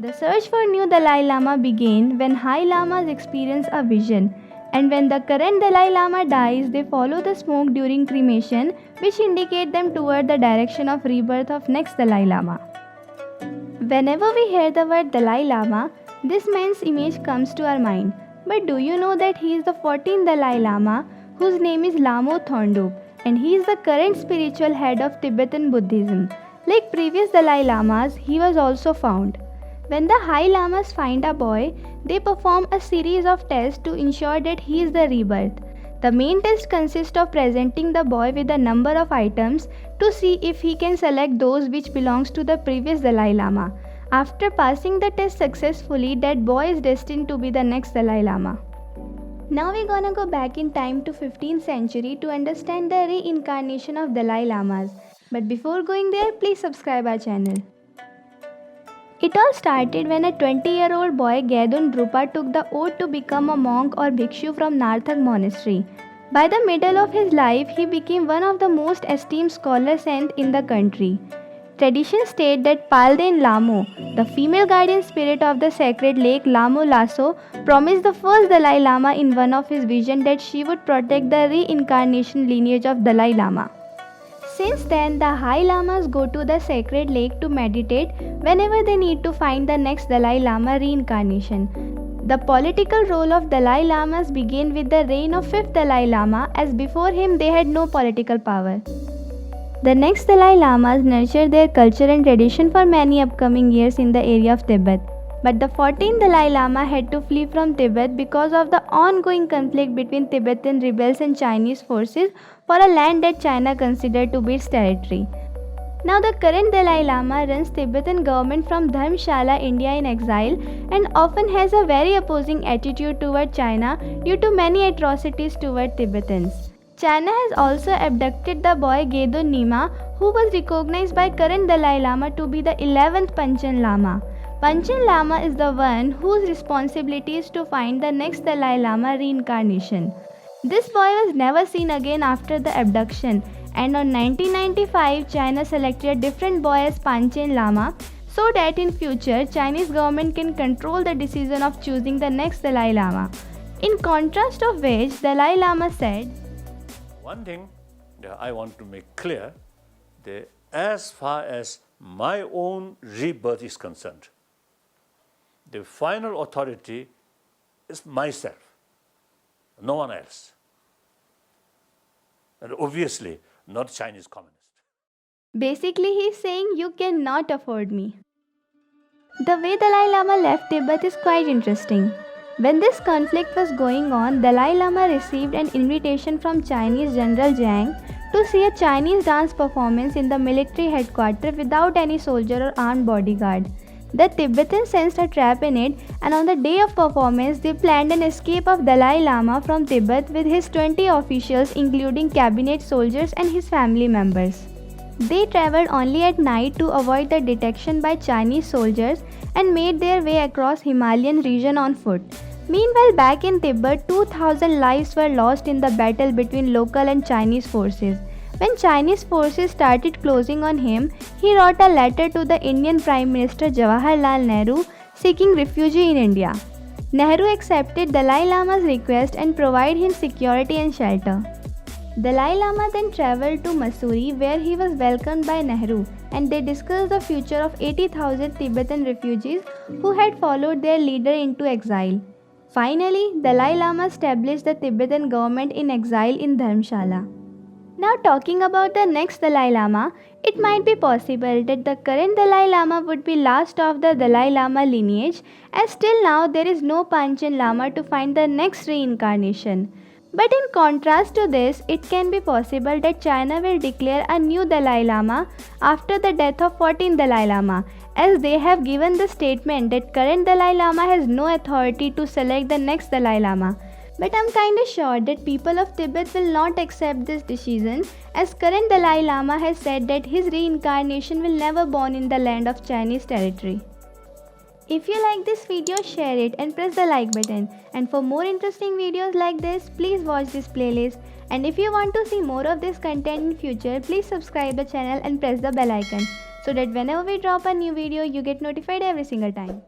The search for new Dalai Lama began when High Lamas experience a vision, and when the current Dalai Lama dies, they follow the smoke during cremation, which indicate them toward the direction of rebirth of next Dalai Lama. Whenever we hear the word Dalai Lama, this man's image comes to our mind. But do you know that he is the 14th Dalai Lama, whose name is Lamo Thondup, and he is the current spiritual head of Tibetan Buddhism. Like previous Dalai Lamas, he was also found. When the High Lamas find a boy, they perform a series of tests to ensure that he is the rebirth. The main test consists of presenting the boy with a number of items to see if he can select those which belongs to the previous Dalai Lama. After passing the test successfully, that boy is destined to be the next Dalai Lama. Now we're gonna go back in time to 15th century to understand the reincarnation of Dalai Lamas. But before going there, please subscribe our channel. It all started when a 20-year-old boy Gedun Drupa took the oath to become a monk or bhikshu from Narthak monastery. By the middle of his life, he became one of the most esteemed scholar saint in the country. Traditions state that Palden Lamo, the female guardian spirit of the sacred lake Lamo Lasso, promised the first Dalai Lama in one of his visions that she would protect the reincarnation lineage of Dalai Lama. Since then, the High Lamas go to the sacred lake to meditate whenever they need to find the next Dalai Lama reincarnation. The political role of Dalai Lamas began with the reign of 5th Dalai Lama, as before him they had no political power. The next Dalai Lamas nurtured their culture and tradition for many upcoming years in the area of Tibet. But the 14th Dalai Lama had to flee from Tibet because of the ongoing conflict between Tibetan rebels and Chinese forces for a land that China considered to be its territory. Now the current Dalai Lama runs Tibetan government from Dharamshala, India in exile, and often has a very opposing attitude toward China due to many atrocities toward Tibetans. China has also abducted the boy Gedun Nima, who was recognized by current Dalai Lama to be the 11th Panchen Lama. Panchen Lama is the one whose responsibility is to find the next Dalai Lama reincarnation. This boy was never seen again after the abduction, and on 1995 China selected a different boy as Panchen Lama so that in future Chinese government can control the decision of choosing the next Dalai Lama. In contrast of which, Dalai Lama said, "One thing that I want to make clear, that as far as my own rebirth is concerned, the final authority is myself, no one else. And obviously, not Chinese communist." Basically, he is saying you cannot afford me. The way Dalai Lama left Tibet is quite interesting. When this conflict was going on, Dalai Lama received an invitation from Chinese General Jiang to see a Chinese dance performance in the military headquarters without any soldier or armed bodyguard. The Tibetans sensed a trap in it, and on the day of performance, they planned an escape of Dalai Lama from Tibet with his 20 officials, including cabinet soldiers and his family members. They traveled only at night to avoid the detection by Chinese soldiers and made their way across Himalayan region on foot. Meanwhile, back in Tibet, 2,000 lives were lost in the battle between local and Chinese forces. When Chinese forces started closing on him, he wrote a letter to the Indian Prime Minister Jawaharlal Nehru seeking refuge in India. Nehru accepted Dalai Lama's request and provided him security and shelter. Dalai Lama then travelled to Mussoorie, where he was welcomed by Nehru, and they discussed the future of 80,000 Tibetan refugees who had followed their leader into exile. Finally, Dalai Lama established the Tibetan government in exile in Dharamshala. Now talking about the next Dalai Lama, it might be possible that the current Dalai Lama would be last of the Dalai Lama lineage, as till now there is no Panchen Lama to find the next reincarnation. But in contrast to this, it can be possible that China will declare a new Dalai Lama after the death of 14th Dalai Lama, as they have given the statement that current Dalai Lama has no authority to select the next Dalai Lama. But I'm kinda sure that people of Tibet will not accept this decision, as current Dalai Lama has said that his reincarnation will never born in the land of Chinese territory. If you like this video, share it and press the like button. And for more interesting videos like this, please watch this playlist. And if you want to see more of this content in future, please subscribe the channel and press the bell icon, so that whenever we drop a new video, you get notified every single time.